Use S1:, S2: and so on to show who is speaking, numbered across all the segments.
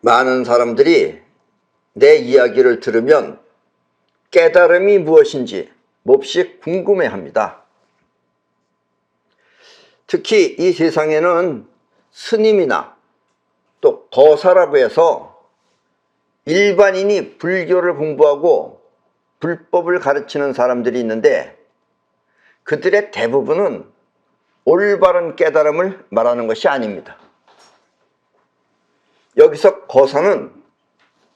S1: 많은 사람들이 내 이야기를 들으면 깨달음이 무엇인지 몹시 궁금해합니다. 특히 이 세상에는 스님이나 또 거사라고 해서 일반인이 불교를 공부하고 불법을 가르치는 사람들이 있는데, 그들의 대부분은 올바른 깨달음을 말하는 것이 아닙니다. 여기서 거사는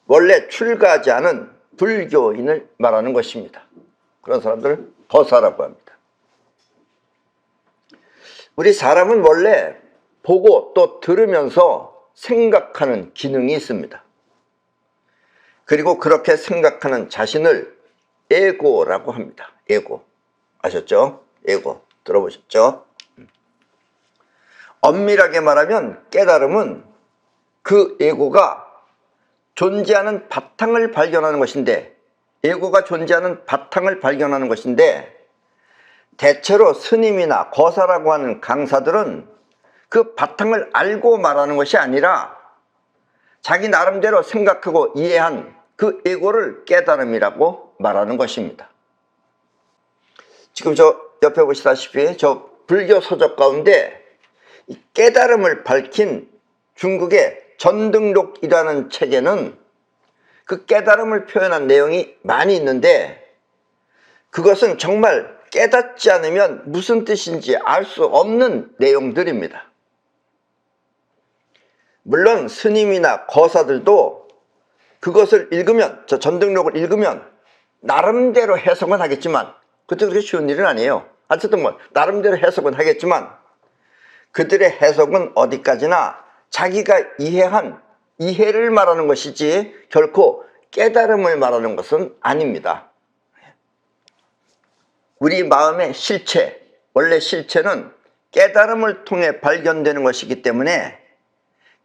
S1: 원래 출가하지 않은 불교인을 말하는 것입니다. 그런 사람들을 거사라고 합니다. 우리 사람은 원래 보고 또 들으면서 생각하는 기능이 있습니다. 그리고 그렇게 생각하는 자신을 에고라고 합니다. 에고. 아셨죠? 에고. 들어보셨죠? 엄밀하게 말하면 깨달음은 그 에고가 존재하는 바탕을 발견하는 것인데, 에고가 존재하는 바탕을 발견하는 것인데, 대체로 스님이나 거사라고 하는 강사들은 그 바탕을 알고 말하는 것이 아니라 자기 나름대로 생각하고 이해한 그 에고를 깨달음이라고 말하는 것입니다. 지금 저 옆에 보시다시피 저 불교 서적 가운데 이 깨달음을 밝힌 중국의 전등록이라는 책에는 그 깨달음을 표현한 내용이 많이 있는데, 그것은 정말 깨닫지 않으면 무슨 뜻인지 알 수 없는 내용들입니다. 물론 스님이나 거사들도 그것을 읽으면, 저 전등록을 읽으면 나름대로 해석은 하겠지만, 그렇게 쉬운 일은 아니에요. 어쨌든 뭐 나름대로 해석은 하겠지만, 그들의 해석은 어디까지나 자기가 이해한 이해를 말하는 것이지 결코 깨달음을 말하는 것은 아닙니다. 우리 마음의 실체, 원래 실체는 깨달음을 통해 발견되는 것이기 때문에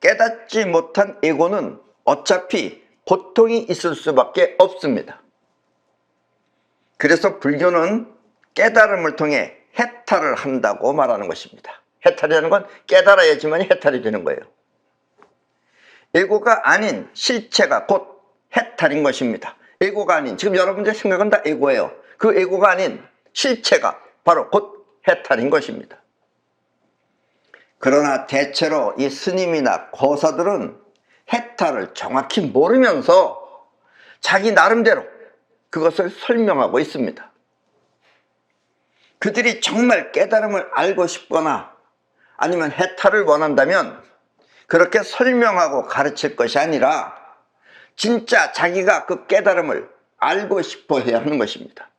S1: 깨닫지 못한 에고는 어차피 고통이 있을 수밖에 없습니다. 그래서 불교는 깨달음을 통해 해탈을 한다고 말하는 것입니다. 해탈이라는 건 깨달아야지만 해탈이 되는 거예요. 에고가 아닌 실체가 곧 해탈인 것입니다. 에고가 아닌, 지금 여러분들의 생각은 다 에고예요. 그 에고가 아닌 실체가 바로 곧 해탈인 것입니다. 그러나 대체로 이 스님이나 거사들은 해탈을 정확히 모르면서 자기 나름대로 그것을 설명하고 있습니다. 그들이 정말 깨달음을 알고 싶거나 아니면 해탈을 원한다면 그렇게 설명하고 가르칠 것이 아니라 진짜 자기가 그 깨달음을 알고 싶어 해야 하는 것입니다.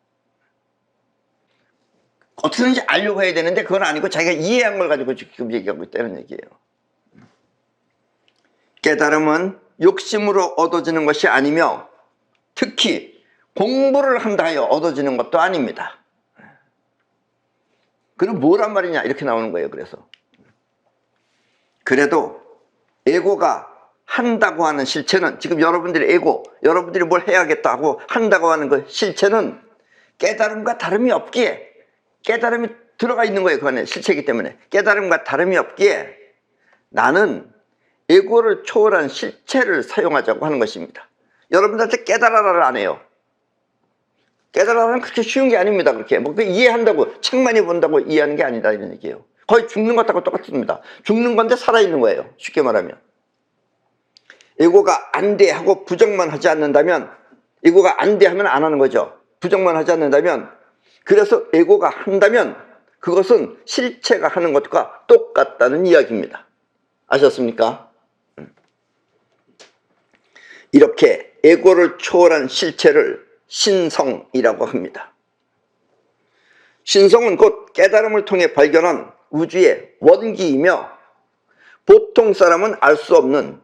S1: 어떻게든지 알려고 해야 되는데 그건 아니고 자기가 이해한 걸 가지고 지금 얘기하고 있다는 얘기예요. 깨달음은 욕심으로 얻어지는 것이 아니며 특히 공부를 한다 하여 얻어지는 것도 아닙니다. 그럼 뭐란 말이냐 이렇게 나오는 거예요. 그래도 에고가 한다고 하는 실체는, 지금 여러분들의 에고, 여러분들이 뭘 해야겠다고 한다고 하는 그 실체는 깨달음과 다름이 없기에, 깨달음이 들어가 있는 거예요. 그 안에 실체이기 때문에 깨달음과 다름이 없기에 나는 에고를 초월한 실체를 사용하자고 하는 것입니다. 여러분들한테 깨달아라를 안 해요. 깨달아라는 그렇게 쉬운 게 아닙니다. 그렇게 뭐 이해한다고, 책 많이 본다고 이해하는 게 아니다 이런 얘기예요. 거의 죽는 것하고 똑같습니다. 죽는 건데 살아있는 거예요. 쉽게 말하면 에고가 안 돼 하고 부정만 하지 않는다면, 에고가 안 돼 하면 안 하는 거죠. 부정만 하지 않는다면, 그래서 에고가 한다면 그것은 실체가 하는 것과 똑같다는 이야기입니다. 아셨습니까? 이렇게 에고를 초월한 실체를 신성이라고 합니다. 신성은 곧 깨달음을 통해 발견한 우주의 원기이며 보통 사람은 알 수 없는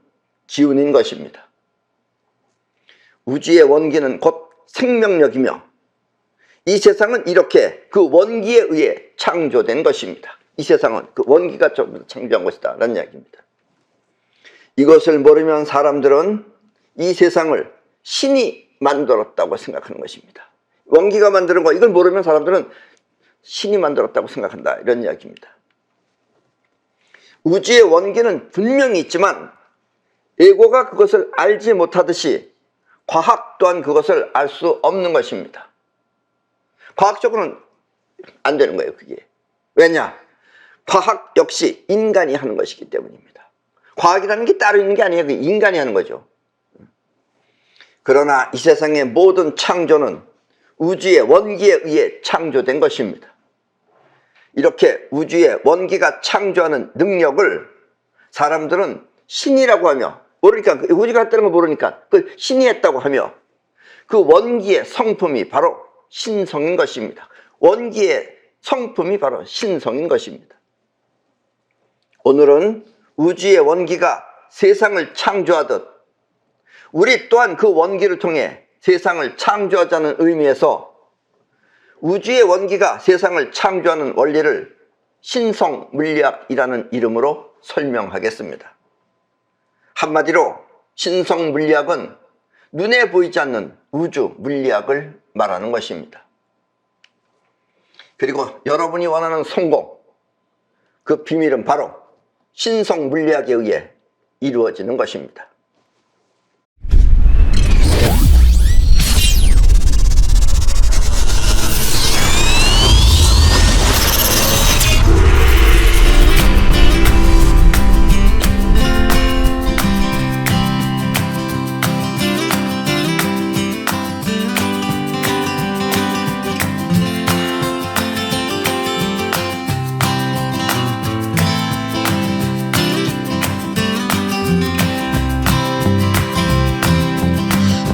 S1: 기운인 것입니다. 우주의 원기는 곧 생명력이며 이 세상은 이렇게 그 원기에 의해 창조된 것입니다. 이 세상은 그 원기가 창조한 것이다 라는 이야기입니다. 이것을 모르면 사람들은 이 세상을 신이 만들었다고 생각하는 것입니다. 원기가 만드는 거, 이걸 모르면 사람들은 신이 만들었다고 생각한다 이런 이야기입니다. 우주의 원기는 분명히 있지만 에고가 그것을 알지 못하듯이 과학 또한 그것을 알 수 없는 것입니다. 과학적으로는 안 되는 거예요, 그게. 왜냐? 과학 역시 인간이 하는 것이기 때문입니다. 과학이라는 게 따로 있는 게 아니에요. 그 인간이 하는 거죠. 그러나 이 세상의 모든 창조는 우주의 원기에 의해 창조된 것입니다. 이렇게 우주의 원기가 창조하는 능력을 사람들은 신이라고 하며, 모르니까, 우주가 했다는 걸 모르니까 그 신이 했다고 하며, 그 원기의 성품이 바로 신성인 것입니다. 원기의 성품이 바로 신성인 것입니다. 오늘은 우주의 원기가 세상을 창조하듯 우리 또한 그 원기를 통해 세상을 창조하자는 의미에서 우주의 원기가 세상을 창조하는 원리를 신성 물리학이라는 이름으로 설명하겠습니다. 한마디로 신성 물리학은 눈에 보이지 않는 우주 물리학을 말하는 것입니다. 그리고 여러분이 원하는 성공, 그 비밀은 바로 신성 물리학에 의해 이루어지는 것입니다.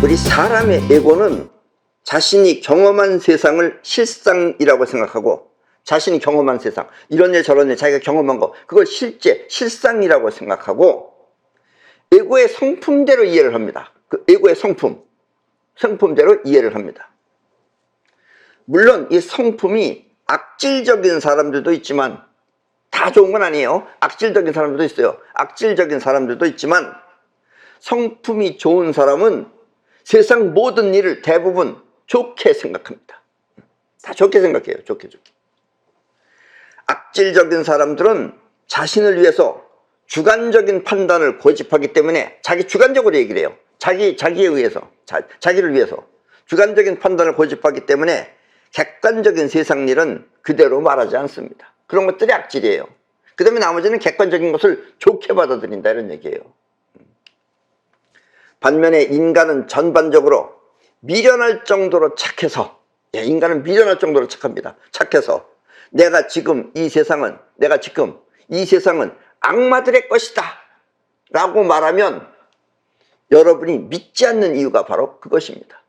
S1: 우리 사람의 에고는 자신이 경험한 세상을 실상이라고 생각하고, 자신이 경험한 세상, 이런 일 저런 일 자기가 경험한 거, 그걸 실상이라고 생각하고 에고의 성품대로 이해를 합니다. 그 에고의 성품대로 이해를 합니다. 물론 이 성품이 악질적인 사람들도 있지만, 다 좋은 건 아니에요. 악질적인 사람들도 있어요. 악질적인 사람들도 있지만, 성품이 좋은 사람은 세상 모든 일을 대부분 좋게 생각합니다. 다 좋게 생각해요. 좋게. 악질적인 사람들은 자신을 위해서 주관적인 판단을 고집하기 때문에, 주관적으로 얘기를 해요. 자기에 의해서, 자기를 위해서 주관적인 판단을 고집하기 때문에 객관적인 세상 일은 그대로 말하지 않습니다. 그런 것들이 악질이에요. 그 다음에 나머지는 객관적인 것을 좋게 받아들인다, 이런 얘기예요. 반면에 인간은 전반적으로 미련할 정도로 착해서, 인간은 미련할 정도로 착합니다. 착해서 내가 지금 이 세상은 악마들의 것이다 라고 말하면 여러분이 믿지 않는 이유가 바로 그것입니다.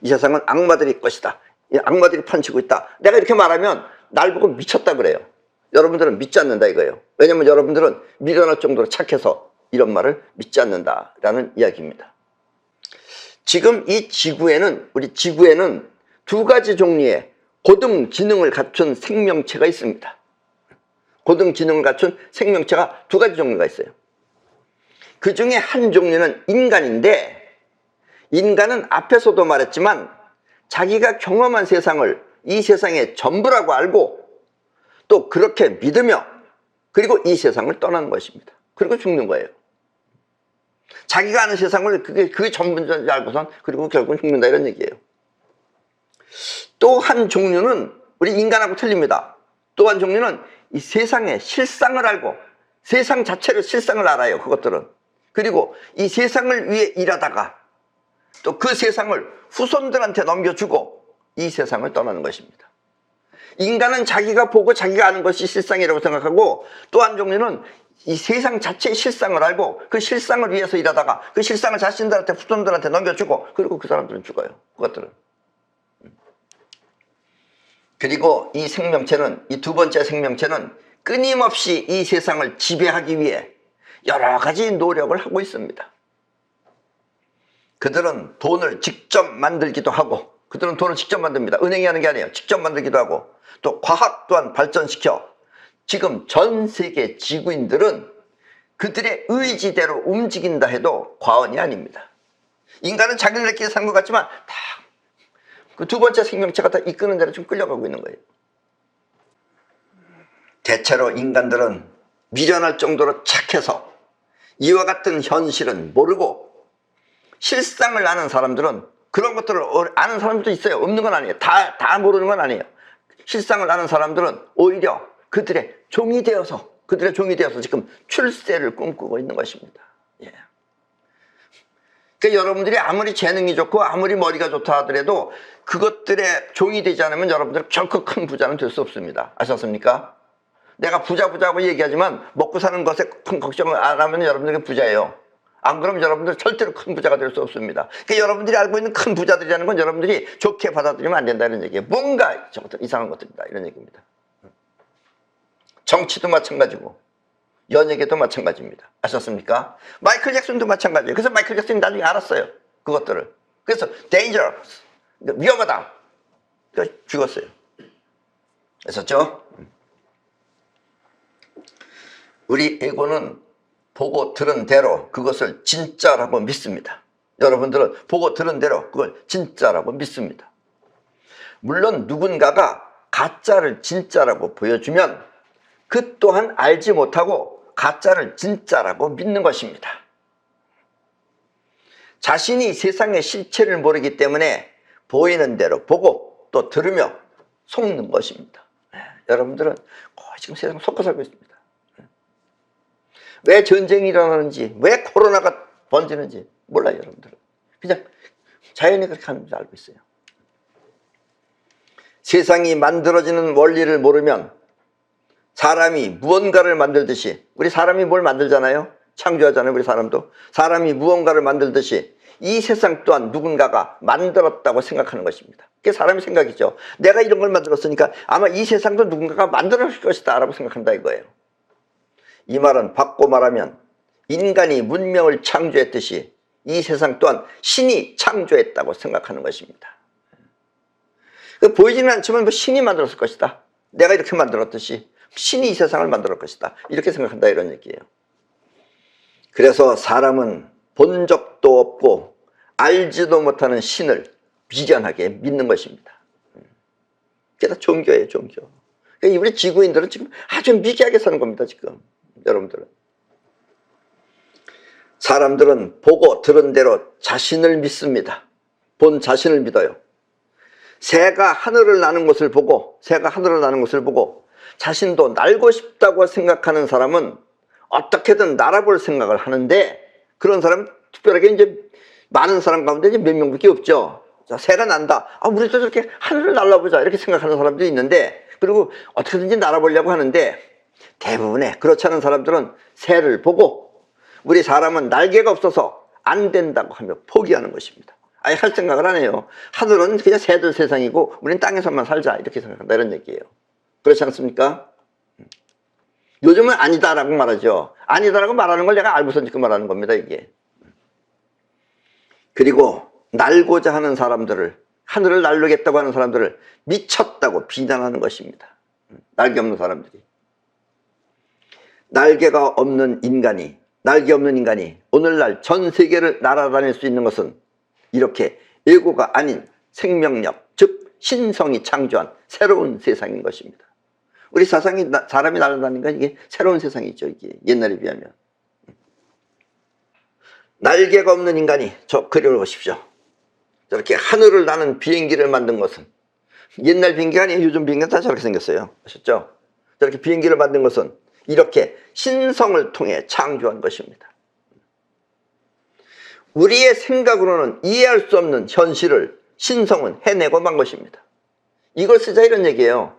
S1: 이 세상은 악마들의 것이다, 악마들이 판치고 있다, 내가 이렇게 말하면 날 보고 미쳤다 그래요. 여러분들은 믿지 않는다 이거예요. 왜냐하면 여러분들은 미련할 정도로 착해서 이런 말을 믿지 않는다라는 이야기입니다. 지금 이 우리 지구에는 두 가지 종류의 고등 지능을 갖춘 생명체가 있습니다. 고등 지능을 갖춘 생명체가 두 가지 종류가 있어요. 그 중에 한 종류는 인간인데, 인간은 앞에서도 말했지만 자기가 경험한 세상을 이 세상의 전부라고 알고 또 그렇게 믿으며, 그리고 이 세상을 떠나는 것입니다. 그리고 죽는 거예요. 자기가 아는 세상을 그게 전부인 줄 알고선 그리고 결국은 죽는다, 이런 얘기예요. 또 한 종류는 우리 인간하고 틀립니다. 또 한 종류는 이 세상의 실상을 알고, 세상 자체를 실상을 알아요, 그것들은. 그리고 이 세상을 위해 일하다가 또 그 세상을 후손들한테 넘겨주고 이 세상을 떠나는 것입니다. 인간은 자기가 보고 자기가 아는 것이 실상이라고 생각하고, 또 한 종류는 이 세상 자체의 실상을 알고 그 실상을 위해서 일하다가 그 실상을 자신들한테, 후손들한테 넘겨주고, 그리고 그 사람들은 죽어요, 그것들은. 그리고 이 생명체는, 이 두 번째 생명체는 끊임없이 이 세상을 지배하기 위해 여러 가지 노력을 하고 있습니다. 그들은 돈을 직접 만들기도 하고, 그들은 돈을 직접 만듭니다. 은행이 하는 게 아니에요. 직접 만들기도 하고, 또 과학 또한 발전시켜 지금 전 세계 지구인들은 그들의 의지대로 움직인다 해도 과언이 아닙니다. 인간은 자기들끼리 사는 것 같지만 다 그 두 번째 생명체가 다 이끄는 대로 좀 끌려가고 있는 거예요. 대체로 인간들은 미련할 정도로 착해서 이와 같은 현실은 모르고 실상을 아는 사람들은 그런 것들을 아는 사람들도 있어요. 없는 건 아니에요. 다 모르는 건 아니에요. 실상을 아는 사람들은 오히려 그들의 종이 되어서 지금 출세를 꿈꾸고 있는 것입니다. 예. 그러니까 여러분들이 아무리 재능이 좋고 아무리 머리가 좋다 하더라도 그것들의 종이 되지 않으면 여러분들은 결코 큰 부자는 될 수 없습니다. 아셨습니까? 내가 부자고 얘기하지만 먹고 사는 것에 큰 걱정을 안 하면 여러분들은 부자예요. 안 그러면 여러분들 절대로 큰 부자가 될 수 없습니다. 그러니까 여러분들이 알고 있는 큰 부자들이라는 건 여러분들이 좋게 받아들이면 안 된다는 얘기예요. 뭔가 저것들 이상한 것들이다 이런 얘기입니다. 정치도 마찬가지고 연예계도 마찬가지입니다. 아셨습니까? 마이클 잭슨도 마찬가지예요. 그래서 마이클 잭슨이 나중에 알았어요. 그것들을. 그래서 dangerous, 위험하다. 그래서 죽었어요. 아셨죠? 우리 에고는 보고 들은 대로 그것을 진짜라고 믿습니다. 여러분들은 보고 들은 대로 그걸 진짜라고 믿습니다. 물론 누군가가 가짜를 진짜라고 보여주면 그 또한 알지 못하고 가짜를 진짜라고 믿는 것입니다. 자신이 세상의 실체를 모르기 때문에 보이는 대로 보고 또 들으며 속는 것입니다. 여러분들은 지금 세상 속고 살고 있습니다. 왜 전쟁이 일어나는지, 왜 코로나가 번지는지 몰라요, 여러분들은. 그냥 자연이 그렇게 하는 줄 알고 있어요. 세상이 만들어지는 원리를 모르면 사람이 무언가를 만들듯이, 우리 사람이 뭘 만들잖아요? 창조하잖아요, 우리 사람도. 사람이 무언가를 만들듯이 이 세상 또한 누군가가 만들었다고 생각하는 것입니다. 그게 사람의 생각이죠. 내가 이런 걸 만들었으니까 아마 이 세상도 누군가가 만들었을 것이다 라고 생각한다 이거예요. 이 말은 바꿔 말하면 인간이 문명을 창조했듯이 이 세상 또한 신이 창조했다고 생각하는 것입니다. 보이지는 않지만 뭐 신이 만들었을 것이다. 내가 이렇게 만들었듯이 신이 이 세상을 만들었을 것이다. 이렇게 생각한다 이런 얘기예요. 그래서 사람은 본 적도 없고 알지도 못하는 신을 미련하게 믿는 것입니다. 그게 다 종교예요, 종교. 그러니까 우리 지구인들은 지금 아주 미개하게 사는 겁니다, 지금. 여러분들은. 사람들은 보고 들은 대로 자신을 믿습니다. 본 자신을 믿어요. 새가 하늘을 나는 것을 보고 자신도 날고 싶다고 생각하는 사람은 어떻게든 날아볼 생각을 하는데, 그런 사람은 특별하게 이제 많은 사람 가운데 이제 몇 명밖에 없죠. 자, 새가 난다. 우리도 저렇게 하늘을 날아보자. 이렇게 생각하는 사람도 있는데, 그리고 어떻게든지 날아보려고 하는데, 대부분의 그렇지 않은 사람들은 새를 보고 우리 사람은 날개가 없어서 안 된다고 하며 포기하는 것입니다. 아예 할 생각을 안 해요. 하늘은 그냥 새들 세상이고 우리는 땅에서만 살자 이렇게 생각한다 이런 얘기예요. 그렇지 않습니까? 요즘은 아니다라고 말하죠. 아니다라고 말하는 걸 내가 알고서 지금 말하는 겁니다, 이게. 그리고 날고자 하는 사람들을, 하늘을 날르겠다고 하는 사람들을 미쳤다고 비난하는 것입니다. 날개 없는 사람들이. 날개 없는 인간이 오늘날 전 세계를 날아다닐 수 있는 것은 이렇게 에고가 아닌 생명력, 즉 신성이 창조한 새로운 세상인 것입니다. 우리 사람이 날아다니는 건 이게 새로운 세상이죠. 이게 옛날에 비하면. 날개가 없는 인간이, 저 그려보십시오. 저렇게 하늘을 나는 비행기를 만든 것은, 옛날 비행기가 아니에요. 요즘 비행기는 다 저렇게 생겼어요. 아셨죠? 저렇게 비행기를 만든 것은 이렇게 신성을 통해 창조한 것입니다. 우리의 생각으로는 이해할 수 없는 현실을 신성은 해내고 만 것입니다. 이걸 쓰자 이런 얘기예요.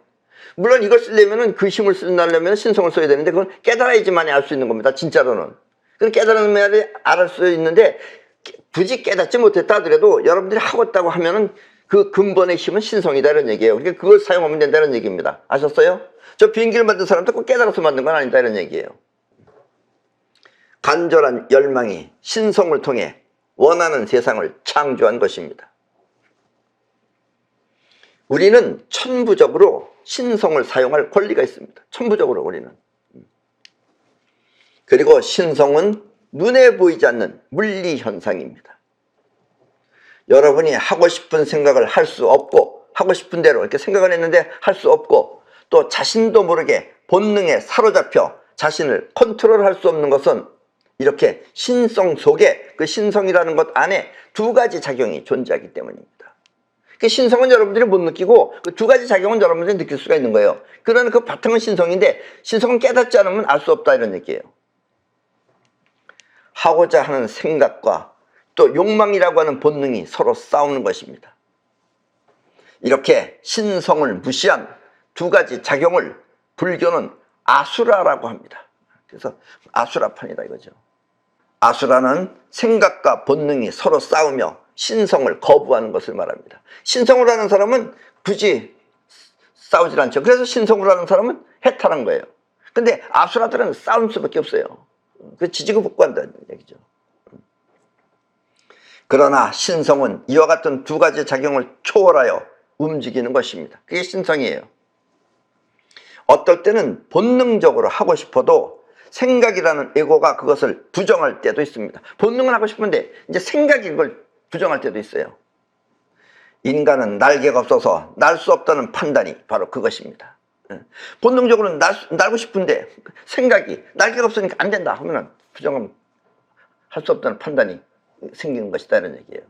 S1: 물론 이걸 쓰려면, 그 힘을 쓰려면 신성을 써야 되는데 그건 깨달아야지만 알 수 있는 겁니다. 진짜로는. 그건 깨달으면 알 수 있는데 굳이 깨닫지 못했다 하더라도 여러분들이 하고 있다고 하면은 그 근본의 힘은 신성이다 이런 얘기예요. 그러니까 그걸 사용하면 된다는 얘기입니다. 아셨어요? 저 비행기를 만든 사람도 꼭 깨달아서 만든 건 아니다 이런 얘기예요. 간절한 열망이 신성을 통해 원하는 세상을 창조한 것입니다. 우리는 천부적으로 신성을 사용할 권리가 있습니다. 천부적으로 우리는. 그리고 신성은 눈에 보이지 않는 물리 현상입니다. 여러분이 하고 싶은 생각을 할 수 없고, 하고 싶은 대로 이렇게 생각을 했는데 할 수 없고, 또 자신도 모르게 본능에 사로잡혀 자신을 컨트롤할 수 없는 것은 이렇게 신성 속에 그 신성이라는 것 안에 두 가지 작용이 존재하기 때문입니다. 그 신성은 여러분들이 못 느끼고 그 두 가지 작용은 여러분들이 느낄 수가 있는 거예요. 그러나 그 바탕은 신성인데 신성은 깨닫지 않으면 알 수 없다 이런 얘기예요. 하고자 하는 생각과 또 욕망이라고 하는 본능이 서로 싸우는 것입니다. 이렇게 신성을 무시한 두 가지 작용을 불교는 아수라라고 합니다. 그래서 아수라판이다 이거죠. 아수라는 생각과 본능이 서로 싸우며 신성을 거부하는 것을 말합니다. 신성을 하는 사람은 굳이 싸우질 않죠. 그래서 신성을 하는 사람은 해탈한 거예요. 근데 아수라들은 싸울 수밖에 없어요. 그 지지고 볶고한다는 얘기죠. 그러나 신성은 이와 같은 두 가지 작용을 초월하여 움직이는 것입니다. 그게 신성이에요. 어떨 때는 본능적으로 하고 싶어도 생각이라는 에고가 그것을 부정할 때도 있습니다. 본능은 하고 싶은데 이제 생각이 그걸 부정할 때도 있어요. 인간은 날개가 없어서 날 수 없다는 판단이 바로 그것입니다. 본능적으로는 날고 싶은데 생각이 날개가 없으니까 안 된다 하면 부정하면 할 수 없다는 판단이 생기는 것이다 이런 얘기예요.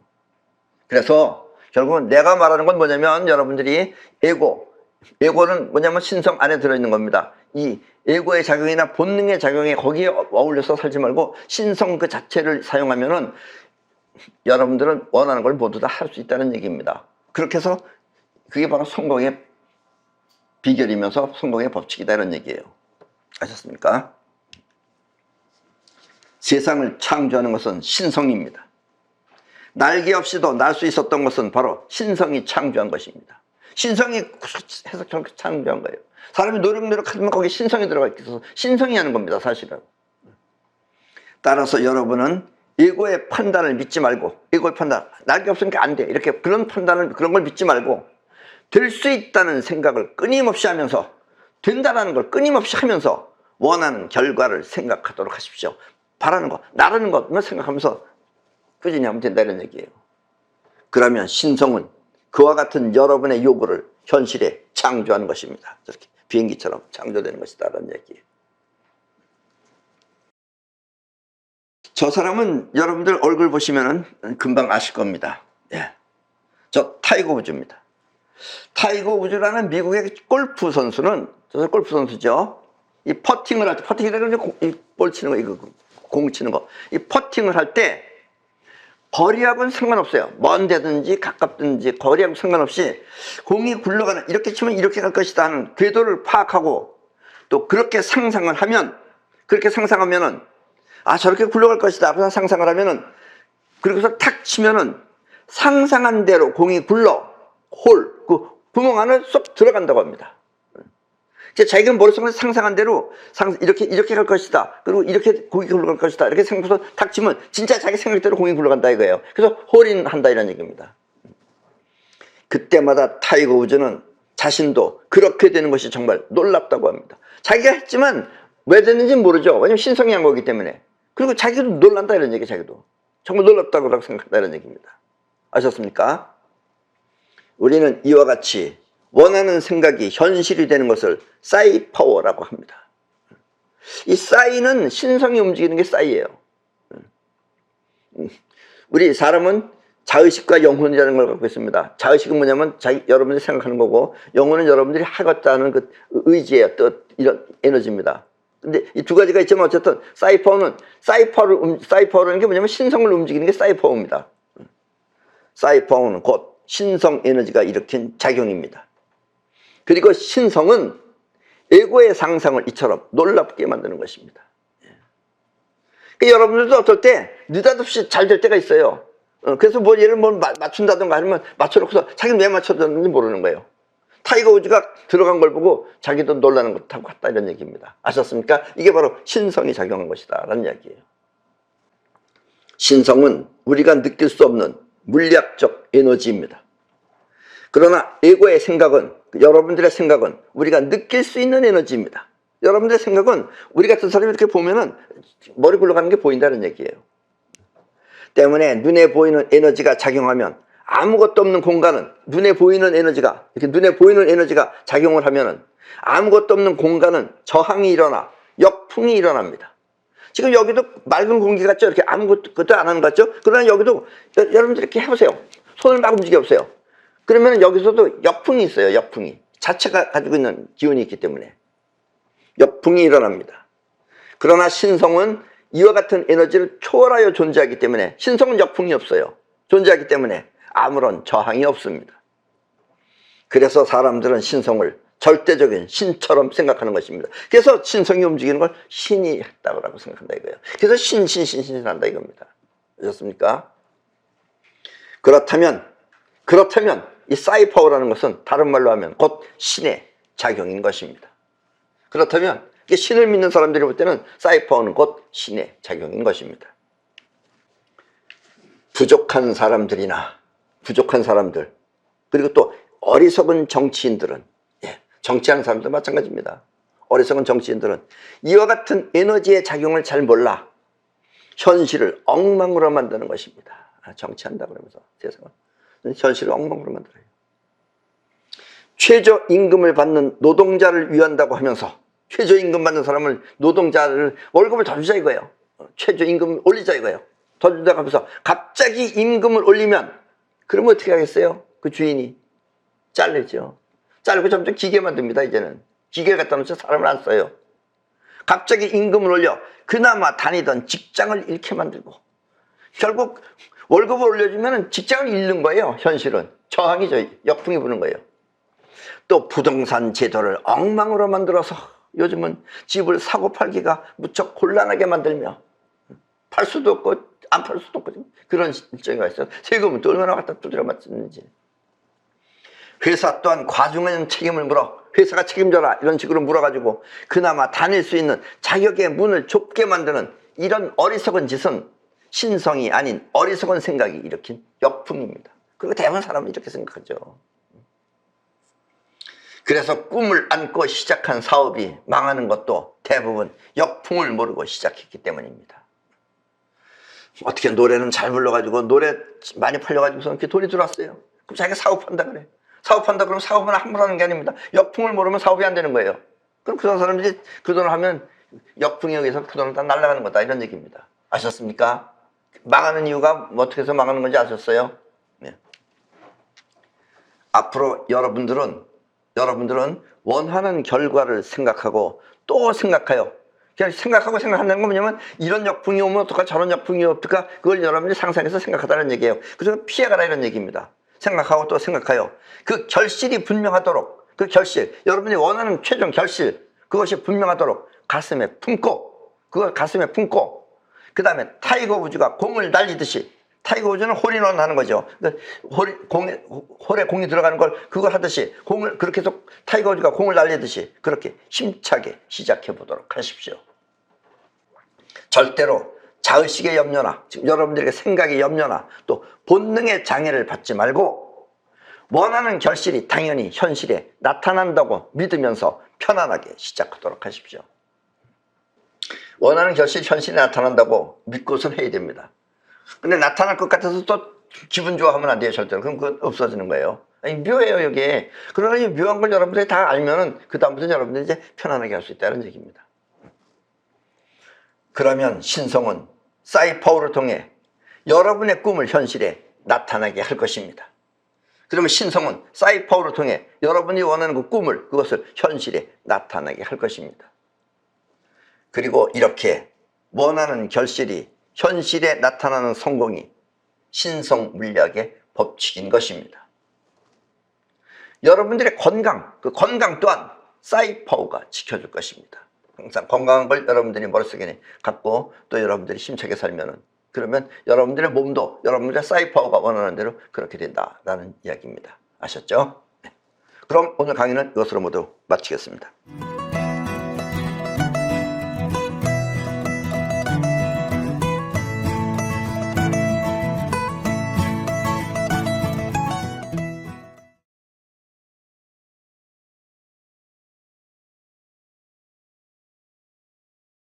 S1: 그래서 결국은 내가 말하는 건 뭐냐면 여러분들이 에고는 뭐냐면 신성 안에 들어있는 겁니다. 이 에고의 작용이나 본능의 작용에 거기에 어울려서 살지 말고 신성 그 자체를 사용하면은 여러분들은 원하는 걸 모두 다 할 수 있다는 얘기입니다. 그렇게 해서 그게 바로 성공의 비결이면서 성공의 법칙이다 이런 얘기예요. 아셨습니까? 세상을 창조하는 것은 신성입니다. 날개 없이도 날 수 있었던 것은 바로 신성이 창조한 것입니다. 신성이 해서 저렇게 창조한 거예요. 사람이 노력하면 거기에 신성이 들어가 있어서 신성이 하는 겁니다 사실은. 따라서 여러분은 에고의 판단을 믿지 말고 에고의 판단 날개 없으니까 안 돼 이렇게 그런 걸 믿지 말고 될 수 있다는 생각을 끊임없이 하면서 된다라는 걸 끊임없이 하면서 원하는 결과를 생각하도록 하십시오. 바라는 것, 나라는 것만 생각하면서 꾸준히 하면 된다 이런 얘기예요. 그러면 신성은 그와 같은 여러분의 요구를 현실에 창조하는 것입니다. 저렇게 비행기처럼 창조되는 것이다 라는 얘기예요. 저 사람은 여러분들 얼굴 보시면 금방 아실 겁니다. 예. 저 타이거 우즈입니다. 타이거 우즈라는 미국의 골프 선수는, 저 골프 선수죠. 이 퍼팅을 할 때, 퍼팅이라는 볼 치는 거, 이거 공 치는 거. 이 퍼팅을 할 때 거리하고는 상관없어요. 먼 데든지 가깝든지 거리하고 상관없이 공이 굴러가는, 이렇게 치면 이렇게 갈 것이다 하는 궤도를 파악하고 또 그렇게 상상을 하면, 그렇게 상상하면은 아 저렇게 굴러갈 것이다 하고 상상을 하면은 그러고서 탁 치면은 상상한 대로 공이 굴러 그 구멍 안을 쏙 들어간다고 합니다. 자기가 머릿속에 상상한 대로 이렇게 갈 것이다. 그리고 이렇게 공이 굴러갈 것이다. 이렇게 생각해서 탁 치면 진짜 자기 생각대로 공이 굴러간다 이거예요. 그래서 홀인한다 이런 얘기입니다. 그때마다 타이거 우즈는 자신도 그렇게 되는 것이 정말 놀랍다고 합니다. 자기가 했지만 왜 됐는지 모르죠. 왜냐면 신성이 한 거기 때문에. 그리고 자기도 놀란다 이런 얘기, 자기도 정말 놀랍다고 생각한다 이런 얘기입니다. 아셨습니까? 우리는 이와 같이 원하는 생각이 현실이 되는 것을 싸이파워라고 합니다. 이 싸이는 신성이 움직이는 게 싸이예요. 우리 사람은 자의식과 영혼이라는 걸 갖고 있습니다. 자의식은 뭐냐면 여러분들이 생각하는 거고, 영혼은 여러분들이 하겠다는 그 의지예요. 뜻, 이런 에너지입니다. 근데 이 두 가지가 있지만 어쨌든 싸이파워라는 게 뭐냐면 신성을 움직이는 게 싸이파워입니다. 싸이파워는 곧 신성 에너지가 일으킨 작용입니다. 그리고 신성은 에고의 상상을 이처럼 놀랍게 만드는 것입니다. 그러니까 여러분들도 어떨 때 느닷없이 잘 될 때가 있어요. 그래서 뭐 얘를 뭐 맞춘다든가 하면 맞춰놓고서 자기는 왜 맞춰줬는지 모르는 거예요. 타이거 우즈가 들어간 걸 보고 자기도 놀라는 것하고 같다 이런 얘기입니다. 아셨습니까? 이게 바로 신성이 작용한 것이다 라는 이야기예요. 신성은 우리가 느낄 수 없는 물리학적 에너지입니다. 그러나 에고의 생각은, 여러분들의 생각은 우리가 느낄 수 있는 에너지입니다. 여러분들의 생각은 우리 같은 사람이 이렇게 보면은 머리 굴러가는 게 보인다는 얘기예요. 때문에 눈에 보이는 에너지가 작용하면 아무것도 없는 공간은 눈에 보이는 에너지가 작용을 하면은 아무것도 없는 공간은 저항이 일어나 역풍이 일어납니다. 지금 여기도 맑은 공기 같죠? 이렇게 아무것도 안 하는 것 같죠? 그러나 여기도 여러분들 이렇게 해보세요. 손을 막 움직여보세요. 그러면 여기서도 역풍이 있어요. 역풍이. 자체가 가지고 있는 기운이 있기 때문에 역풍이 일어납니다. 그러나 신성은 이와 같은 에너지를 초월하여 존재하기 때문에, 신성은 역풍이 없어요. 존재하기 때문에 아무런 저항이 없습니다. 그래서 사람들은 신성을 절대적인 신처럼 생각하는 것입니다. 그래서 신성이 움직이는 걸 신이 했다고 생각한다 이거예요. 그래서 신한다 이겁니다. 아셨습니까? 그렇다면 이 사이파워라는 것은 다른 말로 하면 곧 신의 작용인 것입니다. 그렇다면 신을 믿는 사람들이 볼 때는 사이파워는 곧 신의 작용인 것입니다. 부족한 사람들, 그리고 또 어리석은 정치인들은, 정치하는 사람도 마찬가지입니다. 어리석은 정치인들은 이와 같은 에너지의 작용을 잘 몰라 현실을 엉망으로 만드는 것입니다. 정치한다 그러면서 세상을 현실을 엉망으로 만들어요. 최저임금을 받는 노동자를 위한다고 하면서, 최저임금 받는 사람을, 노동자를 월급을 더 주자 이거예요. 최저임금 올리자 이거예요. 더 주자 하면서 갑자기 임금을 올리면 그러면 어떻게 하겠어요? 그 주인이 잘르죠. 자르고 점점 기계 만듭니다. 이제는 기계를 갖다 놓쳐 사람을 안 써요. 갑자기 임금을 올려 그나마 다니던 직장을 잃게 만들고, 결국 월급을 올려주면 직장을 잃는 거예요. 현실은 저항이죠. 역풍이 부는 거예요. 또 부동산 제도를 엉망으로 만들어서 요즘은 집을 사고 팔기가 무척 곤란하게 만들며, 팔 수도 없고 안 팔 수도 없고 그런 일정이 있어요. 세금은 또 얼마나 갖다 두드려 맞는지. 회사 또한 과중한 책임을 물어, 회사가 책임져라 이런 식으로 물어가지고 그나마 다닐 수 있는 자격의 문을 좁게 만드는 이런 어리석은 짓은 신성이 아닌 어리석은 생각이 일으킨 역풍입니다. 그리고 대부분 사람은 이렇게 생각하죠. 그래서 꿈을 안고 시작한 사업이 망하는 것도 대부분 역풍을 모르고 시작했기 때문입니다. 어떻게 노래는 잘 불러가지고 노래 많이 팔려가지고서 이렇게 돈이 들어왔어요. 그럼 자기가 사업한다 그래. 사업한다 그러면 사업은 함부로 하는 게 아닙니다. 역풍을 모르면 사업이 안 되는 거예요. 그럼 그 사람들이 그 돈을 하면 역풍에 의해서 그 돈을 다 날아가는 거다 이런 얘기입니다. 아셨습니까? 망하는 이유가 어떻게 해서 망하는 건지 아셨어요? 네. 앞으로 여러분들은 원하는 결과를 생각하고 또 생각해요. 그냥 생각한다는 건 뭐냐면 이런 역풍이 오면 어떡하, 저런 역풍이 어떡하, 그걸 여러분들이 상상해서 생각하다는 얘기예요. 그래서 피해가라 이런 얘기입니다. 생각하고 또 생각해요. 그 결실이 분명하도록, 그 결실, 여러분이 원하는 최종 결실, 그것이 분명하도록 가슴에 품고, 그걸 가슴에 품고, 그 다음에 타이거 우즈가 공을 날리듯이, 타이거 우즈는 홀인원 하는 거죠. 홀에 공이 들어가는 걸 그걸 하듯이, 공을 그렇게 해서 타이거 우즈가 공을 날리듯이 그렇게 힘차게 시작해 보도록 하십시오. 절대로 자의식의 염려나, 지금 여러분들에게 생각의 염려나 또 본능의 장애를 받지 말고 원하는 결실이 당연히 현실에 나타난다고 믿으면서 편안하게 시작하도록 하십시오. 원하는 결실이 현실에 나타난다고 믿고선 해야 됩니다. 근데 나타날 것 같아서 또 기분 좋아하면 안 돼요. 절대로. 그럼 그건 없어지는 거예요. 아니, 묘해요 여기에. 그러나 이 묘한 걸 여러분들이 다 알면은 그 다음부터 여러분들이 이제 편안하게 할 수 있다는 얘기입니다. 그러면 신성은 사이파워를 통해 여러분의 꿈을 현실에 나타나게 할 것입니다. 그러면 신성은 사이파워를 통해 여러분이 원하는 그 꿈을, 그것을 현실에 나타나게 할 것입니다. 그리고 이렇게 원하는 결실이 현실에 나타나는 성공이 신성 물리학의 법칙인 것입니다. 여러분들의 건강, 그 건강 또한 사이파워가 지켜줄 것입니다. 항상 건강한 걸 여러분들이 머릿속에 갖고 또 여러분들이 힘차게 살면은, 그러면 여러분들의 몸도 여러분들의 사이파워가 원하는 대로 그렇게 된다라는 이야기입니다. 아셨죠? 네. 그럼 오늘 강의는 이것으로 모두 마치겠습니다.